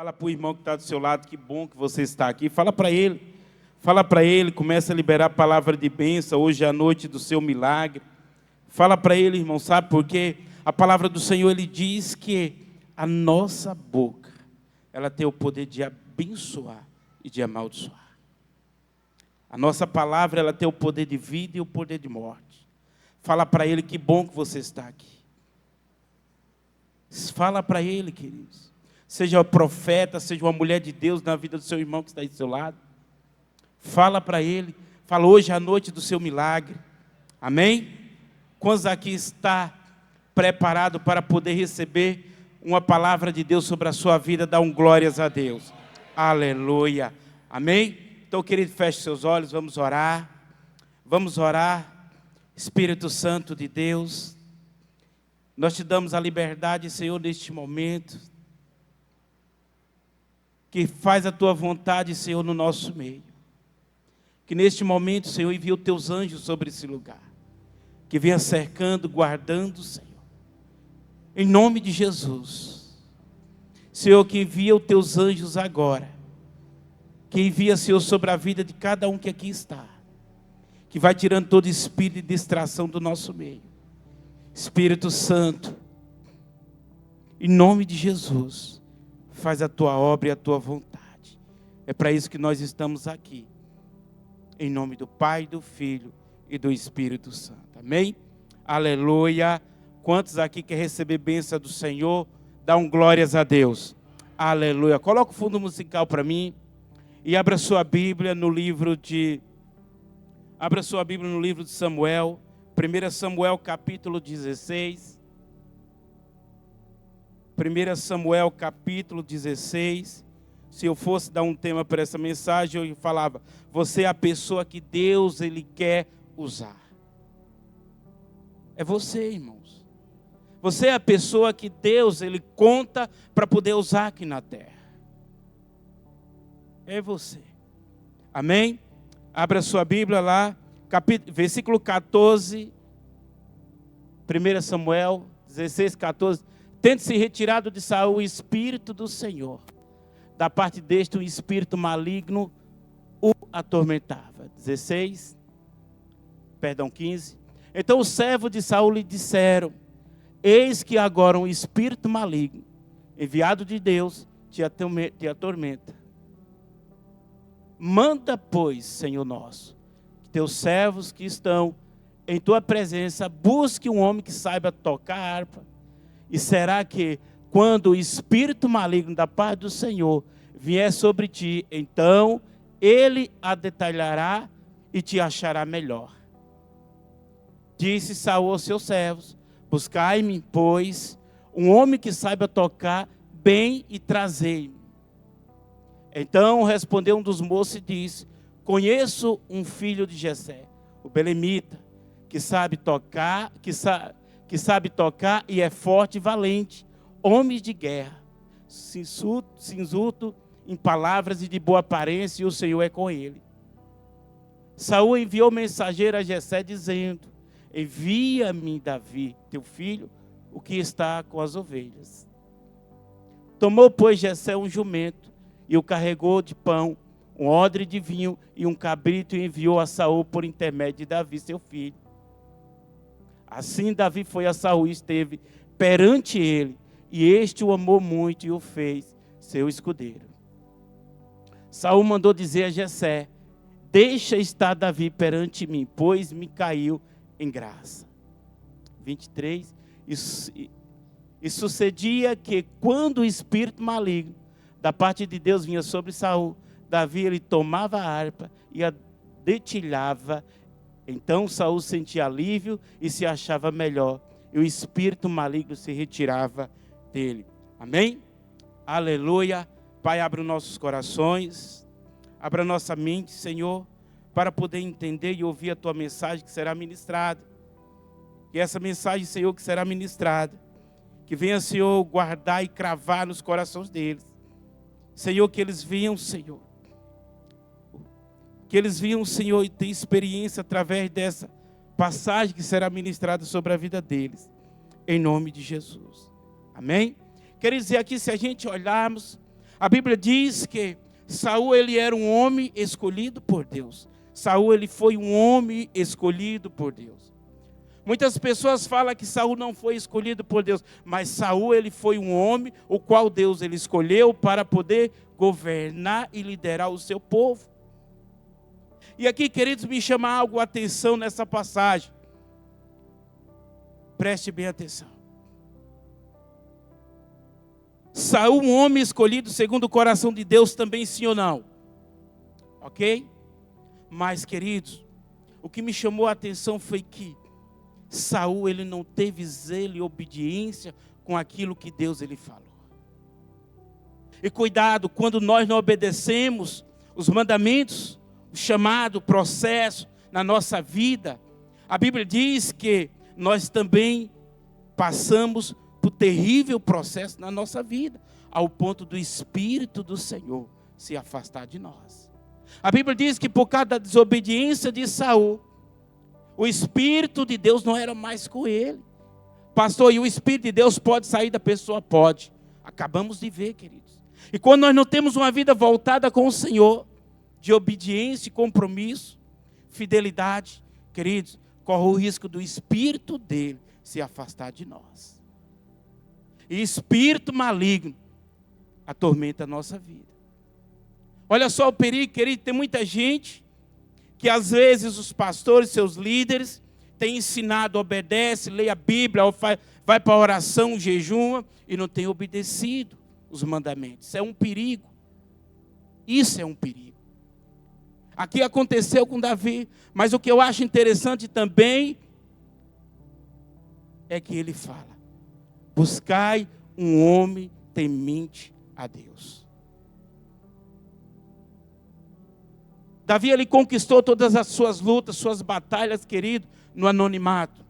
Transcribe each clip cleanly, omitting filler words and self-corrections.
Fala para o irmão que está do seu lado, que bom que você está aqui. Fala para ele, começa a liberar a palavra de bênção hoje à noite do seu milagre. Fala para ele, irmão, sabe por quê? A palavra do Senhor, ele diz que a nossa boca, ela tem o poder de abençoar e de amaldiçoar. A nossa palavra, ela tem o poder de vida e o poder de morte. Fala para ele, que bom que você está aqui. Fala para ele, queridos. Seja um profeta, seja uma mulher de Deus na vida do seu irmão que está aí do seu lado. Fala para ele. Fala hoje à noite do seu milagre. Amém? Quantos aqui está preparado para poder receber uma palavra de Deus sobre a sua vida? Dá glórias a Deus. Aleluia. Amém? Então, querido, feche seus olhos, vamos orar. Vamos orar. Espírito Santo de Deus, nós te damos a liberdade, Senhor, neste momento, que faz a tua vontade, Senhor, no nosso meio. Que neste momento, Senhor, envie os teus anjos sobre esse lugar. Que venha cercando, guardando, Senhor. Em nome de Jesus. Senhor, que envia os teus anjos agora. Que envia, Senhor, sobre a vida de cada um que aqui está. Que vai tirando todo espírito de distração do nosso meio. Espírito Santo, em nome de Jesus, faz a tua obra e a tua vontade. É para isso que nós estamos aqui. Em nome do Pai, do Filho e do Espírito Santo. Amém? Aleluia. Quantos aqui querem receber bênção do Senhor? Dá glórias a Deus. Aleluia. Coloca o fundo musical para mim. E abra sua Bíblia no livro de Samuel. 1 Samuel capítulo 16. 1 Samuel capítulo 16. Se eu fosse dar um tema para essa mensagem, eu falava: você é a pessoa que Deus ele quer usar. É você, irmãos. Você é a pessoa que Deus ele conta para poder usar aqui na terra. É você. Amém? Abra sua Bíblia lá. Versículo 14, 1 Samuel 16, 14. Tendo se retirado de Saul o Espírito do Senhor, da parte deste um espírito maligno o atormentava. 15. Então os servos de Saul lhe disseram: eis que agora um espírito maligno, enviado de Deus, te atormenta. Manda, pois, Senhor nosso, teus servos que estão em tua presença, busque um homem que saiba tocar harpa. E será que, quando o espírito maligno da parte do Senhor vier sobre ti, então ele a detalhará e te achará melhor. Disse Saul aos seus servos: buscai-me, pois, um homem que saiba tocar bem e trazei-me. Então respondeu um dos moços e disse: conheço um filho de Jessé, o belemita, que sabe tocar e é forte e valente, homem de guerra, sisudo em palavras e de boa aparência, e o Senhor é com ele. Saul enviou mensageiro a Jessé dizendo: envia-me Davi, teu filho, o que está com as ovelhas. Tomou, pois, Jessé um jumento e o carregou de pão, um odre de vinho e um cabrito, e enviou a Saul por intermédio de Davi, seu filho. Assim Davi foi a Saul e esteve perante ele, e este o amou muito e o fez seu escudeiro. Saul mandou dizer a Jessé: deixa estar Davi perante mim, pois me caiu em graça. 23. E sucedia que, quando o espírito maligno da parte de Deus vinha sobre Saul, Davi ele tomava a harpa e a detilhava. Então Saul sentia alívio e se achava melhor, e o espírito maligno se retirava dele. Amém? Aleluia. Pai, abre os nossos corações, abra a nossa mente, Senhor, para poder entender e ouvir a tua mensagem que será ministrada. E essa mensagem, Senhor, que será ministrada, que venha, Senhor, guardar e cravar nos corações deles. Senhor, que eles venham, Senhor, Senhor, e ter experiência através dessa passagem que será ministrada sobre a vida deles, em nome de Jesus. Amém? Quer dizer aqui, se a gente olharmos, A Bíblia diz que Saul, ele era um homem escolhido por Deus. Saul, ele foi um homem escolhido por Deus. Muitas pessoas falam que Saul não foi escolhido por Deus, mas Saul, ele foi um homem o qual Deus ele escolheu para poder governar e liderar o seu povo. E aqui, queridos, me chama algo a atenção nessa passagem. Preste bem atenção. Saul, um homem escolhido segundo o coração de Deus também, sim ou não? Ok? Mas, queridos, o que me chamou a atenção foi que Saul, ele não teve zelo e obediência com aquilo que Deus ele falou. E cuidado, quando nós não obedecemos os mandamentos, o chamado, o processo na nossa vida, a Bíblia diz que nós também passamos por terrível processo na nossa vida, ao ponto do Espírito do Senhor se afastar de nós. A Bíblia diz que por causa da desobediência de Saul, o Espírito de Deus não era mais com ele. Pastor, e o Espírito de Deus pode sair da pessoa? Pode. Acabamos de ver, queridos. E quando nós não temos uma vida voltada com o Senhor, de obediência e compromisso, fidelidade, queridos, corre o risco do Espírito dele se afastar de nós. E espírito maligno atormenta a nossa vida. Olha só o perigo, querido, tem muita gente que às vezes os pastores, seus líderes, têm ensinado, obedece, lê a Bíblia, vai para a oração, jejuma, e não tem obedecido os mandamentos. Isso é um perigo. Isso é um perigo. Aqui aconteceu com Davi, mas o que eu acho interessante também é que ele fala: buscai um homem temente a Deus. Davi, ele conquistou todas as suas lutas, suas batalhas, querido, no anonimato.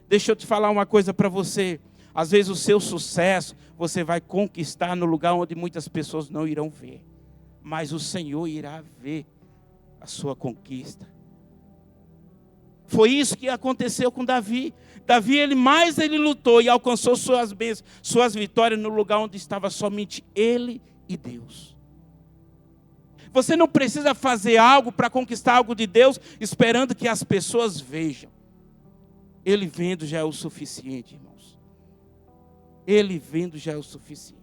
Deixa eu te falar uma coisa para você. Às vezes o seu sucesso, você vai conquistar no lugar onde muitas pessoas não irão ver. Mas o Senhor irá ver a sua conquista. Foi isso que aconteceu com Davi. Davi, ele lutou e alcançou suas bênçãos, suas vitórias no lugar onde estava somente ele e Deus. Você não precisa fazer algo para conquistar algo de Deus, esperando que as pessoas vejam. Ele vendo já é o suficiente, irmãos. Ele vendo já é o suficiente.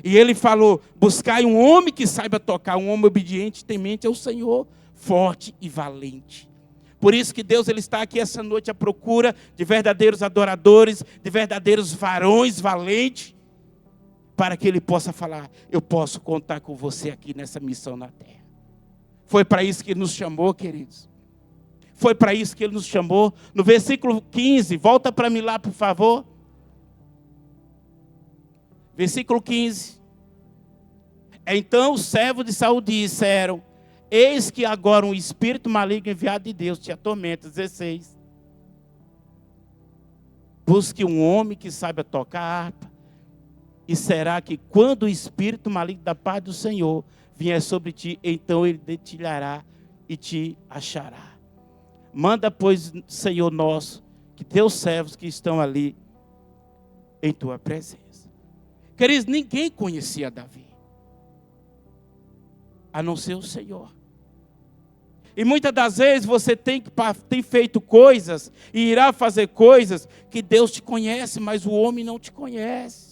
E ele falou: buscai um homem que saiba tocar, um homem obediente, temente ao Senhor, forte e valente. Por isso que Deus ele está aqui essa noite à procura de verdadeiros adoradores, de verdadeiros varões valentes, para que ele possa falar: eu posso contar com você aqui nessa missão na terra. Foi para isso que ele nos chamou, queridos. Foi para isso que ele nos chamou. No versículo 15, volta para mim lá, por favor. Versículo 15. Então os servos de Saul disseram: eis que agora um espírito maligno enviado de Deus te atormenta. 16. Busque um homem que saiba tocar harpa. E será que quando o espírito maligno da paz do Senhor vier sobre ti, então ele detilhará e te achará. Manda, pois, Senhor nosso, que teus servos que estão ali em tua presença. Queridos, ninguém conhecia Davi, a não ser o Senhor. E muitas das vezes você tem feito coisas e irá fazer coisas que Deus te conhece, mas o homem não te conhece.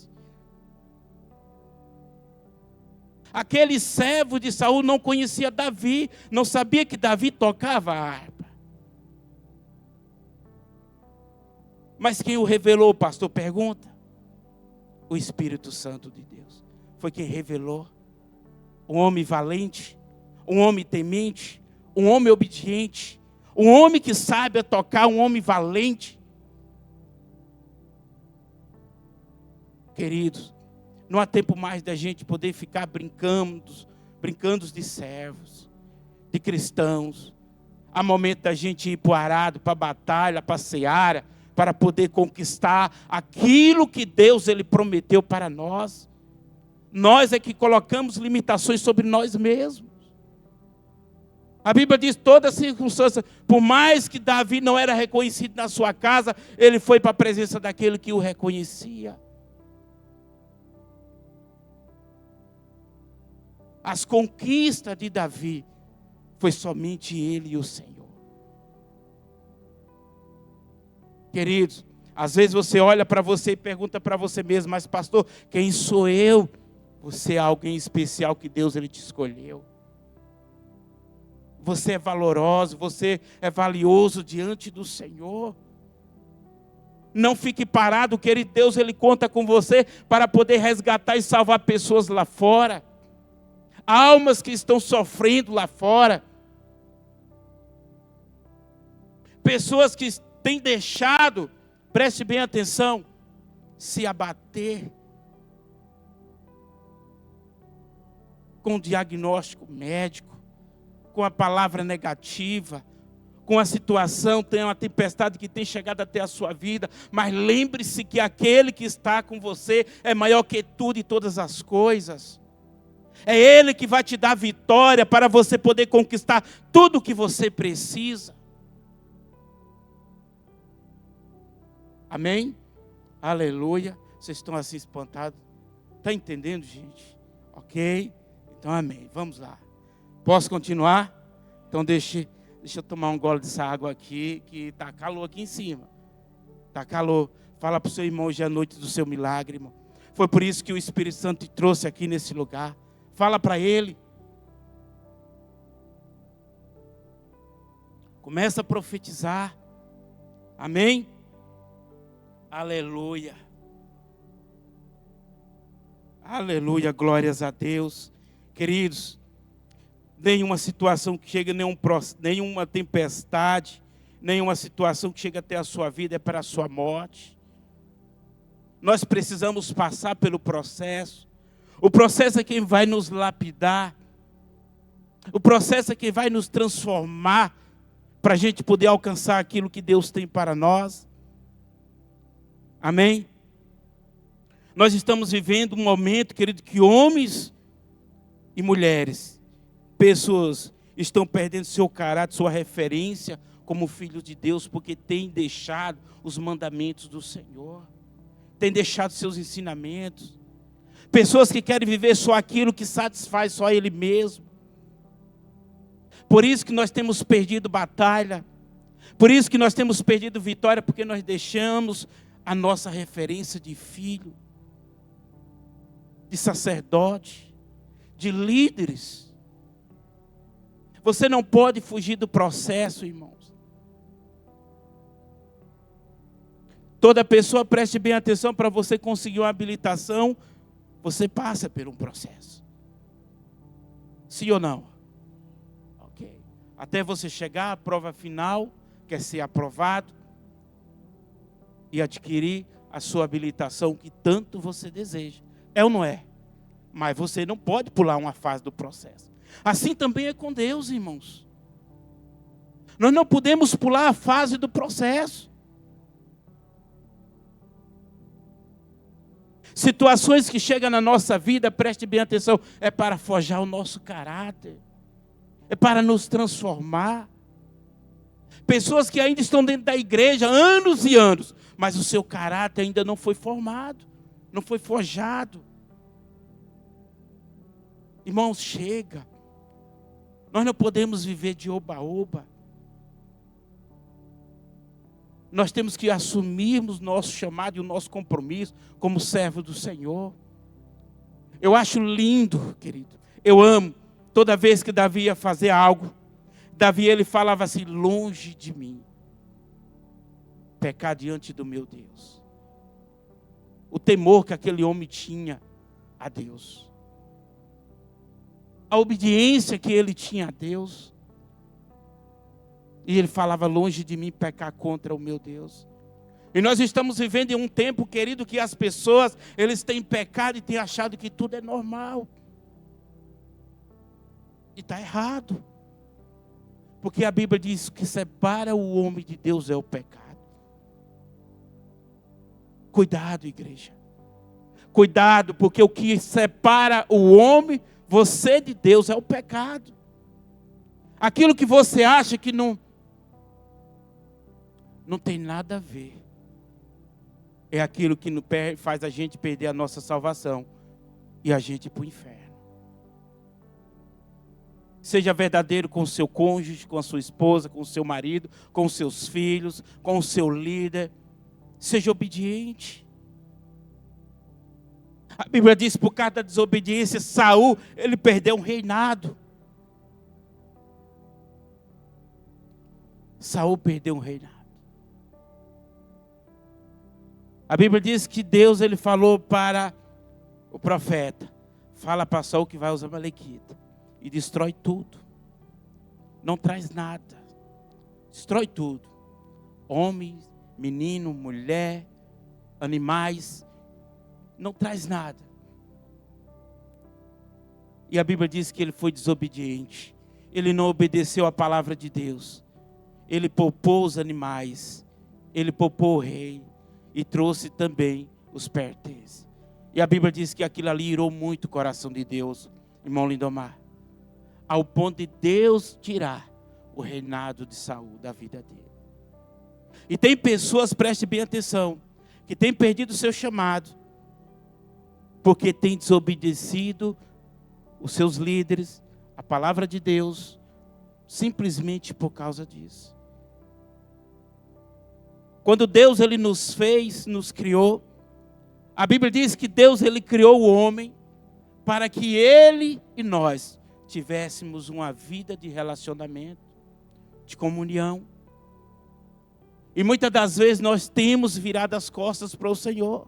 Aquele servo de Saul não conhecia Davi, não sabia que Davi tocava a harpa. Mas quem o revelou, pastor? Pergunta. O Espírito Santo de Deus. Foi quem revelou. Um homem valente, um homem temente, um homem obediente, um homem que sabe tocar, um homem valente. Queridos, não há tempo mais da gente poder ficar brincando de servos, de cristãos. Há momento da gente ir para o arado, para a batalha, para a seara, para poder conquistar aquilo que Deus ele prometeu para nós. Nós é que colocamos limitações sobre nós mesmos. A Bíblia diz: toda circunstância, por mais que Davi não era reconhecido na sua casa, ele foi para a presença daquele que o reconhecia. as conquistas de Davi, foi somente ele e o Senhor. Queridos, às vezes você olha para você e pergunta para você mesmo, mas pastor, quem sou eu? Você é alguém especial que Deus ele te escolheu. Você é valoroso, você é valioso diante do Senhor. Não fique parado, querido, Deus ele conta com você para poder resgatar e salvar pessoas lá fora. Almas que estão sofrendo lá fora. Pessoas que têm deixado, preste bem atenção, se abater com o diagnóstico médico, com a palavra negativa, com a situação, tem uma tempestade que tem chegado até a sua vida, mas lembre-se que aquele que está com você é maior que tudo e todas as coisas. É Ele que vai te dar vitória para você poder conquistar tudo o que você precisa. Amém? Aleluia. Vocês estão assim espantados? Está entendendo, gente? Ok? Então amém. Vamos lá. Posso continuar? Então deixa eu tomar um gole dessa água aqui, que está calor aqui em cima. Está calor. Fala para o seu irmão hoje é a noite do seu milagre, irmão. Foi por isso que o Espírito Santo te trouxe aqui nesse lugar. Fala para ele. Começa a profetizar. Amém? Aleluia. Aleluia, glórias a Deus. Queridos, nenhuma situação que chega, nenhuma tempestade, nenhuma situação que chega até a sua vida é para a sua morte. Nós precisamos passar pelo processo. O processo é quem vai nos lapidar. O processo é quem vai nos transformar para a gente poder alcançar aquilo que Deus tem para nós. Amém? Nós estamos vivendo um momento, querido, que homens e mulheres, pessoas estão perdendo seu caráter, sua referência como filhos de Deus, porque têm deixado os mandamentos do Senhor, têm deixado seus ensinamentos. Pessoas que querem viver só aquilo que satisfaz só Ele mesmo. Por isso que nós temos perdido batalha, por isso que nós temos perdido vitória, porque nós deixamos a nossa referência de filho, de sacerdote, de líderes. Você não pode fugir do processo, irmãos. Toda pessoa, preste bem atenção, para você conseguir uma habilitação, você passa por um processo. Sim ou não? Ok. Até você chegar à prova final, quer ser aprovado e adquirir a sua habilitação que tanto você deseja. É ou não é? Mas você não pode pular uma fase do processo. Assim também é com Deus, irmãos. Nós não podemos pular a fase do processo. Situações que chegam na nossa vida, preste bem atenção, é para forjar o nosso caráter. É para nos transformar. Pessoas que ainda estão dentro da igreja há anos e anos, mas o seu caráter ainda não foi formado, não foi forjado. Irmãos, chega. Nós não podemos viver de oba-oba. Nós temos que assumirmos nosso chamado e o nosso compromisso como servo do Senhor. Eu acho lindo, querido. Eu amo. Toda vez que Davi ia fazer algo, Davi ele falava assim: longe de mim pecar diante do meu Deus. O temor que aquele homem tinha a Deus. A obediência que ele tinha a Deus. E ele falava: longe de mim pecar contra o meu Deus. E nós estamos vivendo em um tempo, querido, que as pessoas, eles têm pecado e têm achado que tudo é normal. E está errado. Porque a Bíblia diz que separa o homem de Deus é o pecado. Cuidado, igreja. Cuidado, porque o que separa o homem, você de Deus, é o pecado. Aquilo que você acha que não tem nada a ver. É aquilo que faz a gente perder a nossa salvação e a gente ir para o inferno. Seja verdadeiro com o seu cônjuge, com a sua esposa, com o seu marido, com os seus filhos, com o seu líder. Seja obediente. A Bíblia diz, por causa da desobediência, Saul, ele perdeu um reinado. Saul perdeu um reinado. A Bíblia diz que Deus, ele falou para o profeta, fala para Saul que vai usar Amalequita e destrói tudo. Não traz nada. Destrói tudo. Homens, menino, mulher, animais. Não traz nada. E a Bíblia diz que ele foi desobediente. Ele não obedeceu à palavra de Deus. Ele poupou os animais. Ele poupou o rei. E trouxe também os pertences. E a Bíblia diz que aquilo ali irou muito o coração de Deus, irmão Lindomar. Ao ponto de Deus tirar o reinado de Saul da vida dele. E tem pessoas, preste bem atenção, que têm perdido o seu chamado, porque têm desobedecido os seus líderes, a palavra de Deus, simplesmente por causa disso. Quando Deus ele nos fez, nos criou, a Bíblia diz que Deus ele criou o homem para que ele e nós tivéssemos uma vida de relacionamento, de comunhão. E muitas das vezes nós temos virado as costas para o Senhor.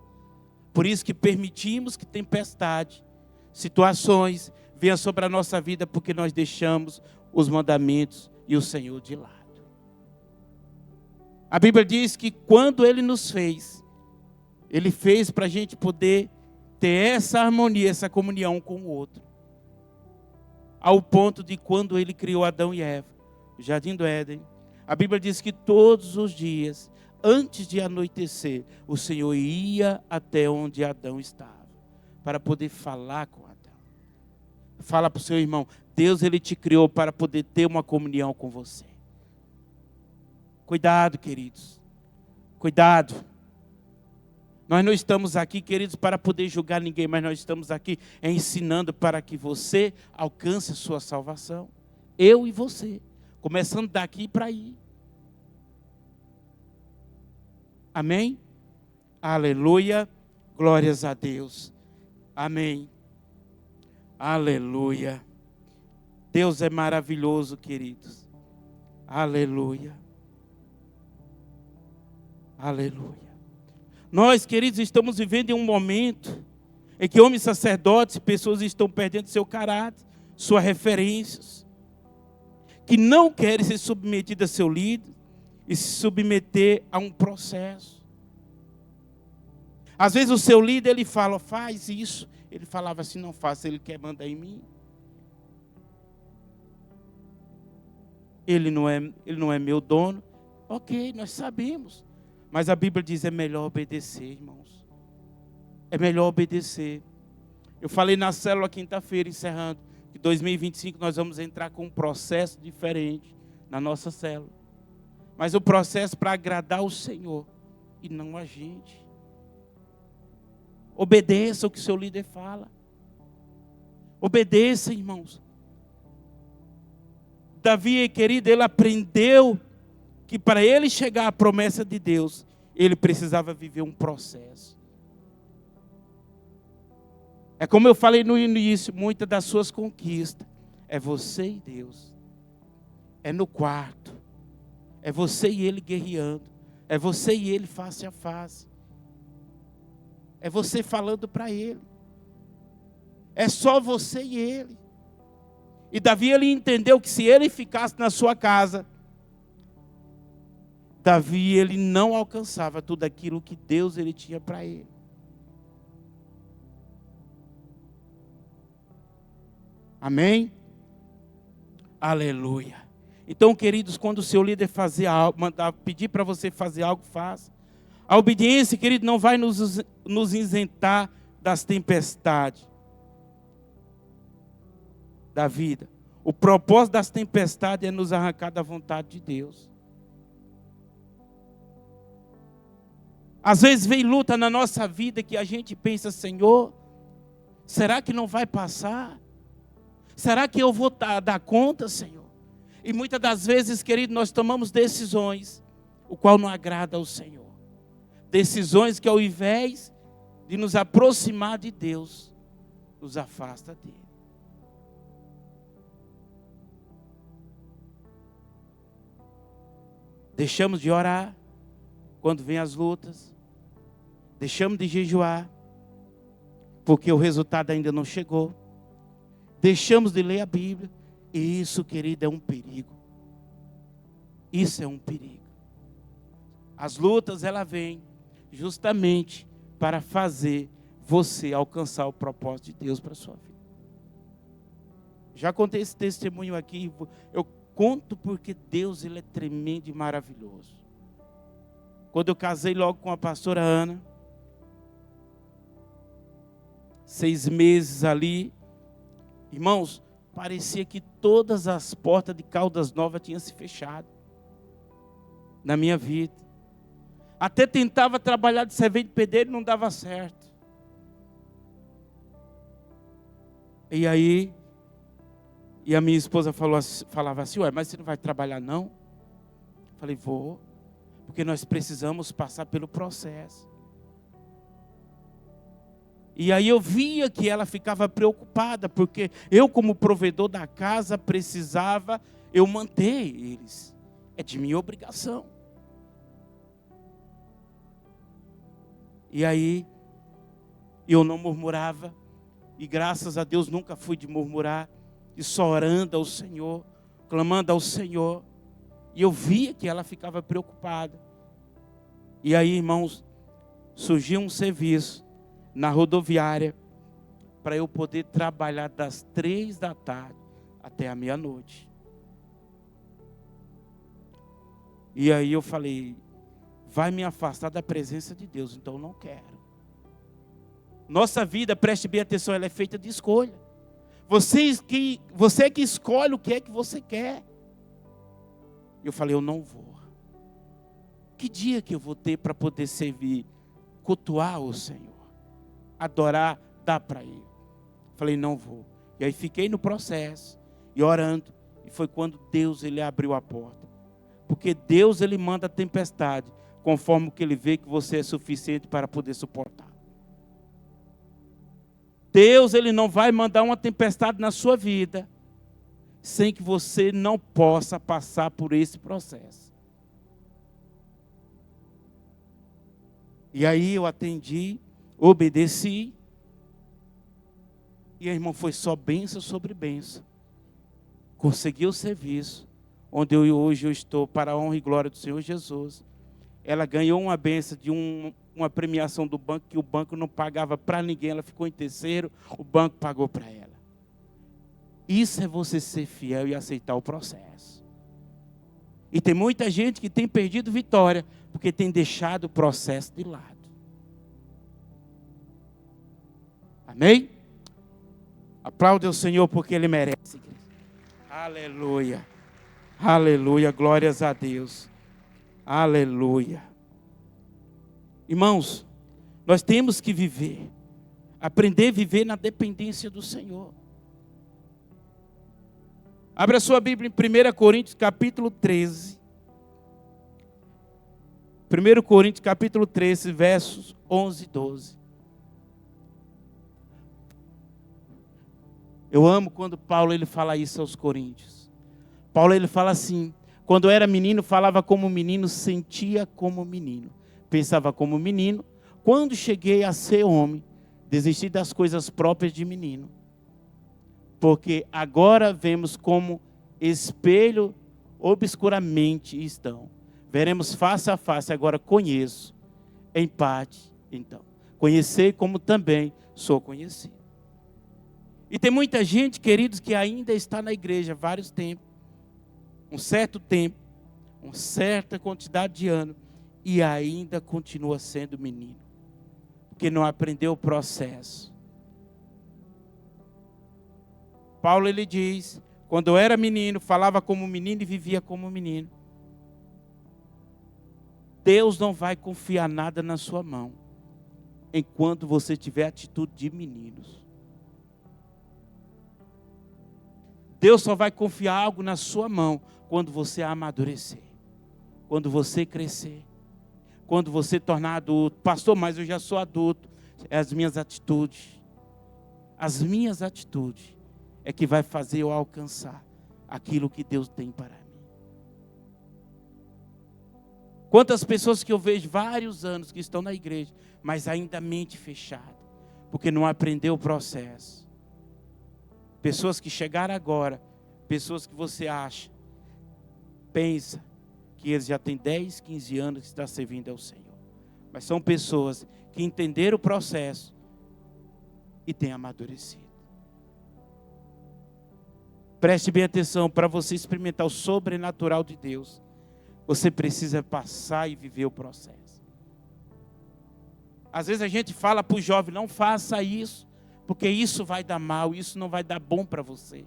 Por isso que permitimos que tempestade, situações venham sobre a nossa vida, porque nós deixamos os mandamentos e o Senhor de lado. A Bíblia diz que quando Ele nos fez, Ele fez para a gente poder ter essa harmonia, essa comunhão com o outro. Ao ponto de quando Ele criou Adão e Eva, o Jardim do Éden, a Bíblia diz que todos os dias, antes de anoitecer, o Senhor ia até onde Adão estava, para poder falar com Adão. Fala para o seu irmão, Deus ele te criou para poder ter uma comunhão com você. Cuidado, queridos. Cuidado. Nós não estamos aqui, queridos, para poder julgar ninguém, mas nós estamos aqui ensinando para que você alcance a sua salvação. Eu e você. Começando daqui para aí. Amém? Aleluia. Glórias a Deus. Amém. Aleluia. Deus é maravilhoso, queridos. Aleluia. Aleluia. Nós, queridos, estamos vivendo em um momento em que homens sacerdotes, pessoas estão perdendo seu caráter, suas referências, que não querem ser submetidos a seu líder e se submeter a um processo. Às vezes o seu líder, ele fala, faz isso. Ele falava assim, não faça, ele quer mandar em mim. Ele não é meu dono. Ok, nós sabemos. Mas a Bíblia diz, é melhor obedecer, irmãos. É melhor obedecer. Eu falei na célula quinta-feira, encerrando, que 2025 nós vamos entrar com um processo diferente na nossa célula. Mas o processo para agradar o Senhor e não a gente. Obedeça o que o seu líder fala. Obedeça, irmãos. Davi, querido, ele aprendeu que para ele chegar à promessa de Deus, ele precisava viver um processo. É como eu falei no início, muitas das suas conquistas é você e Deus. É no quarto. É você e ele guerreando. É você e ele face a face. É você falando para ele. É só você e ele. E Davi, ele entendeu que se ele ficasse na sua casa, Davi, ele não alcançava tudo aquilo que Deus ele tinha para ele. Amém? Aleluia. Então, queridos, quando o seu líder fazer algo, pedir para você fazer algo, faça. A obediência, querido, não vai nos isentar das tempestades da vida. O propósito das tempestades é nos arrancar da vontade de Deus. Às vezes vem luta na nossa vida que a gente pensa, Senhor, será que não vai passar? Será que eu vou dar conta, Senhor? E muitas das vezes, querido, nós tomamos decisões, o qual não agrada ao Senhor. Decisões que ao invés de nos aproximar de Deus, nos afasta dele. Deixamos de orar quando vem as lutas. Deixamos de jejuar porque o resultado ainda não chegou. Deixamos de ler a Bíblia. E isso, querido, é um perigo. Isso é um perigo. As lutas, ela vem justamente para fazer você alcançar o propósito de Deus para a sua vida. Já contei esse testemunho aqui. Eu conto porque Deus, ele é tremendo e maravilhoso. Quando eu casei logo com a pastora Ana, 6 meses ali, irmãos, parecia que todas as portas de Caldas Novas tinham se fechado na minha vida. Até tentava trabalhar de servente de pedreiro e não dava certo. E aí, a minha esposa falava assim, ué, mas você não vai trabalhar não? Eu falei, vou, porque nós precisamos passar pelo processo. E aí eu via que ela ficava preocupada, porque eu como provedor da casa precisava eu manter eles. É de minha obrigação. E aí eu não murmurava, e graças a Deus nunca fui de murmurar, e só orando ao Senhor, clamando ao Senhor. E eu via que ela ficava preocupada. E aí, irmãos, surgiu um serviço na rodoviária, para eu poder trabalhar das 3 da tarde até a meia-noite. E aí eu falei, vai me afastar da presença de Deus, então eu não quero. Nossa vida, preste bem atenção, ela é feita de escolha. Você que escolhe o que é que você quer. Eu falei, eu não vou. Que dia que eu vou ter para poder servir, cultuar o Senhor? Adorar, dar para Ele. Falei, não vou. E aí fiquei no processo, e orando, e foi quando Deus, ele abriu a porta. Porque Deus, ele manda a tempestade, conforme o que Ele vê que você é suficiente para poder suportar. Deus, ele não vai mandar uma tempestade na sua vida, sem que você não possa passar por esse processo. E aí eu atendi, obedeci, e a irmã foi só bênção sobre bênção. Consegui o serviço, onde hoje eu estou para a honra e glória do Senhor Jesus. Ela ganhou uma bênção de uma premiação do banco, que o banco não pagava para ninguém, ela ficou em terceiro, o banco pagou para ela. Isso é você ser fiel e aceitar o processo. E tem muita gente que tem perdido vitória, porque tem deixado o processo de lado. Amém? Aplaude o Senhor porque Ele merece. Aleluia. Aleluia. Glórias a Deus. Aleluia. Irmãos, nós temos que viver. Aprender a viver na dependência do Senhor. Abra sua Bíblia em 1 Coríntios capítulo 13. 1 Coríntios capítulo 13, versos 11 e 12. Eu amo quando Paulo ele fala isso aos coríntios. Paulo ele fala assim, quando eu era menino, falava como menino, sentia como menino, pensava como menino. Quando cheguei a ser homem, desisti das coisas próprias de menino. Porque agora vemos como espelho obscuramente estão. Veremos face a face, agora conheço, em parte, então. Conheci como também sou conhecido. E tem muita gente, queridos, que ainda está na igreja há vários tempos, um certo tempo, uma certa quantidade de anos, e ainda continua sendo menino, porque não aprendeu o processo. Paulo ele diz, quando eu era menino, falava como menino e vivia como menino. Deus não vai confiar nada na sua mão, enquanto você tiver atitude de meninos. Deus só vai confiar algo na sua mão quando você amadurecer, quando você crescer, quando você tornar adulto. Pastor, mas eu já sou adulto. É as minhas atitudes é que vai fazer eu alcançar aquilo que Deus tem para mim. Quantas pessoas que eu vejo vários anos que estão na igreja, mas ainda mente fechada, porque não aprendeu o processo. Pessoas que chegaram agora, pessoas que você acha, pensa que eles já têm 10, 15 anos que estão servindo ao Senhor. Mas são pessoas que entenderam o processo e têm amadurecido. Preste bem atenção, para você experimentar o sobrenatural de Deus, você precisa passar e viver o processo. Às vezes a gente fala para o jovem, não faça isso, porque isso vai dar mal, isso não vai dar bom para você.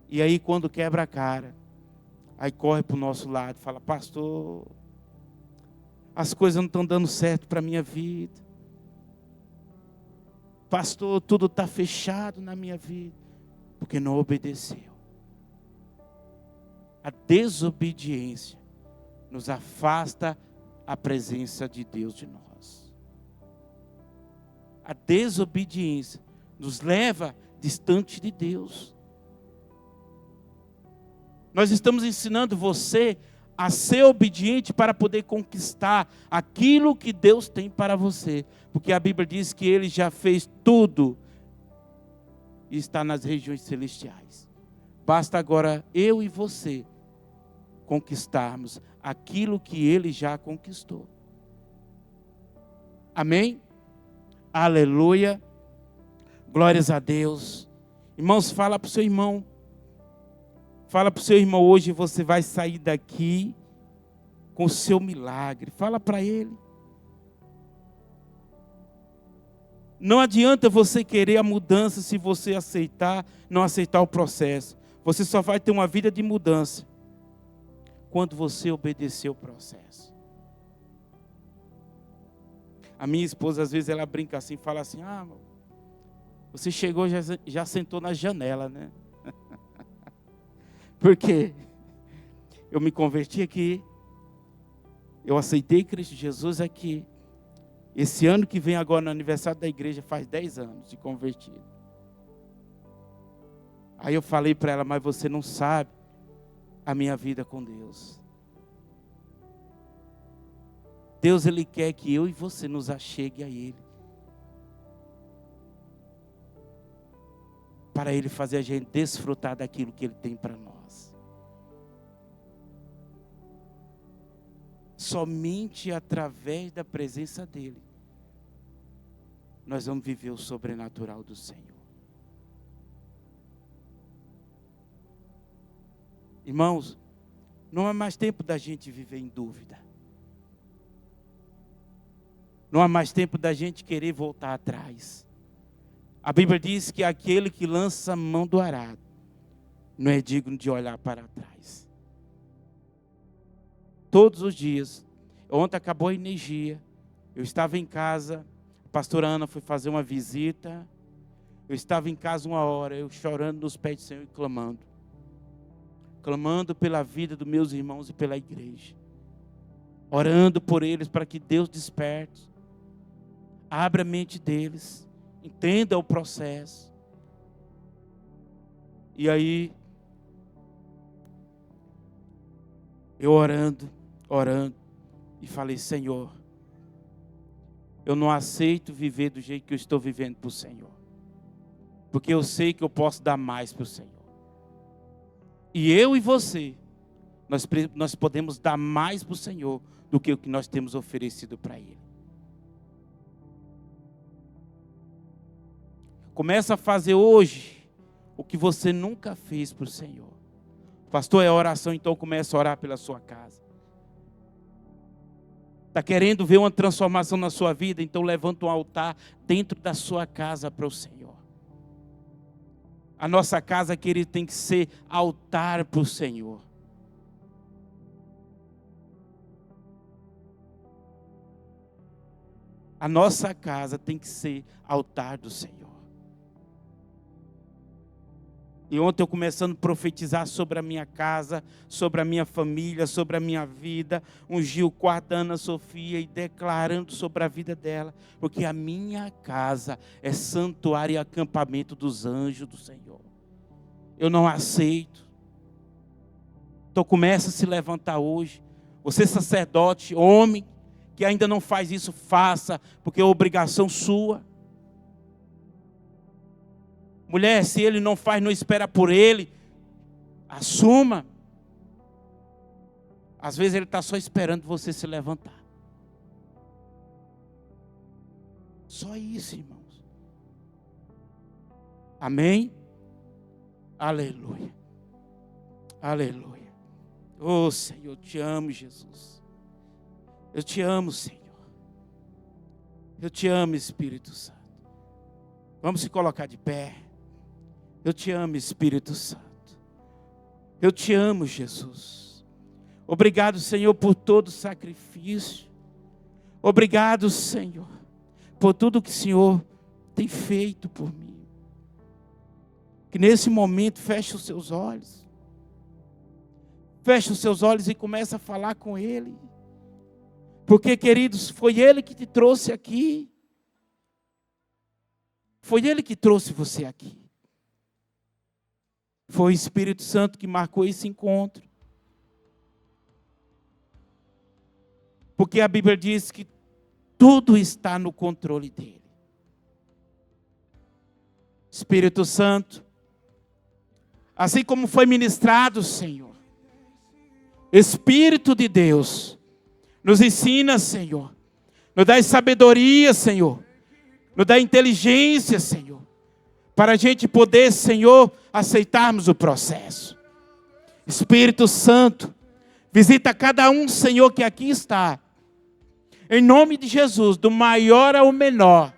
E aí quando quebra a cara, aí corre para o nosso lado, fala, pastor, as coisas não estão dando certo para a minha vida. Pastor, tudo está fechado na minha vida, porque não obedeceu. A desobediência nos afasta a presença de Deus de nós. A desobediência nos leva distante de Deus. Nós estamos ensinando você a ser obediente para poder conquistar aquilo que Deus tem para você. Porque a Bíblia diz que Ele já fez tudo e está nas regiões celestiais. Basta agora eu e você conquistarmos aquilo que Ele já conquistou. Amém? Aleluia. Glórias a Deus. Irmãos, fala para o seu irmão. Fala para o seu irmão, hoje você vai sair daqui com o seu milagre. Fala para ele. Não adianta você querer a mudança se você não aceitar o processo. Você só vai ter uma vida de mudança quando você obedecer o processo. A minha esposa, às vezes, ela brinca assim, fala assim, você chegou, já sentou na janela, né? Porque eu me converti aqui, eu aceitei Cristo Jesus aqui. Esse ano que vem agora no aniversário da igreja, faz 10 anos de convertido. Aí eu falei para ela, mas você não sabe a minha vida com Deus. Deus, Ele quer que eu e você nos achegue a Ele. Para Ele fazer a gente desfrutar daquilo que Ele tem para nós. Somente através da presença dEle, nós vamos viver o sobrenatural do Senhor. Irmãos, não há mais tempo da gente viver em dúvida. Não há mais tempo da gente querer voltar atrás. A Bíblia diz que aquele que lança a mão do arado não é digno de olhar para trás. Todos os dias. Ontem acabou a energia. Eu estava em casa. A pastora Ana foi fazer uma visita. Eu estava em casa 1 hora. Eu chorando nos pés do Senhor e clamando. Clamando pela vida dos meus irmãos e pela igreja. Orando por eles para que Deus desperte. Abra a mente deles. Entenda o processo. E aí, eu orando, e falei, Senhor, eu não aceito viver do jeito que eu estou vivendo para o Senhor. Porque eu sei que eu posso dar mais para o Senhor. E eu e você, nós podemos dar mais para o Senhor do que o que nós temos oferecido para Ele. Começa a fazer hoje o que você nunca fez para o Senhor. Pastor, é oração, então começa a orar pela sua casa. Está querendo ver uma transformação na sua vida? Então levanta um altar dentro da sua casa para o Senhor. A nossa casa, querido, tem que ser altar para o Senhor. A nossa casa tem que ser altar do Senhor. E ontem eu começando a profetizar sobre a minha casa, sobre a minha família, sobre a minha vida. Ungi o quarto da Ana Sofia e declarando sobre a vida dela. Porque a minha casa é santuário e acampamento dos anjos do Senhor. Eu não aceito. Então começa a se levantar hoje. Você sacerdote, homem, que ainda não faz isso, faça. Porque é obrigação sua. Mulher, se ele não faz, não espera por ele. Assuma. Às vezes ele está só esperando você se levantar. Só isso, irmãos. Amém? Aleluia. Aleluia. Oh, Senhor, eu te amo, Jesus. Eu te amo, Senhor. Eu te amo, Espírito Santo. Vamos se colocar de pé. Eu te amo, Espírito Santo. Eu te amo, Jesus. Obrigado, Senhor, por todo o sacrifício. Obrigado, Senhor, por tudo que o Senhor tem feito por mim. Que nesse momento feche os seus olhos. Feche os seus olhos e comece a falar com Ele. Porque, queridos, foi Ele que te trouxe aqui. Foi Ele que trouxe você aqui. Foi o Espírito Santo que marcou esse encontro. Porque a Bíblia diz que tudo está no controle dele. Espírito Santo, assim como foi ministrado, Senhor, Espírito de Deus, nos ensina, Senhor, nos dá sabedoria, Senhor, nos dá inteligência, Senhor, para a gente poder, Senhor, aceitarmos o processo. Espírito Santo, visita cada um, Senhor, que aqui está. Em nome de Jesus, do maior ao menor.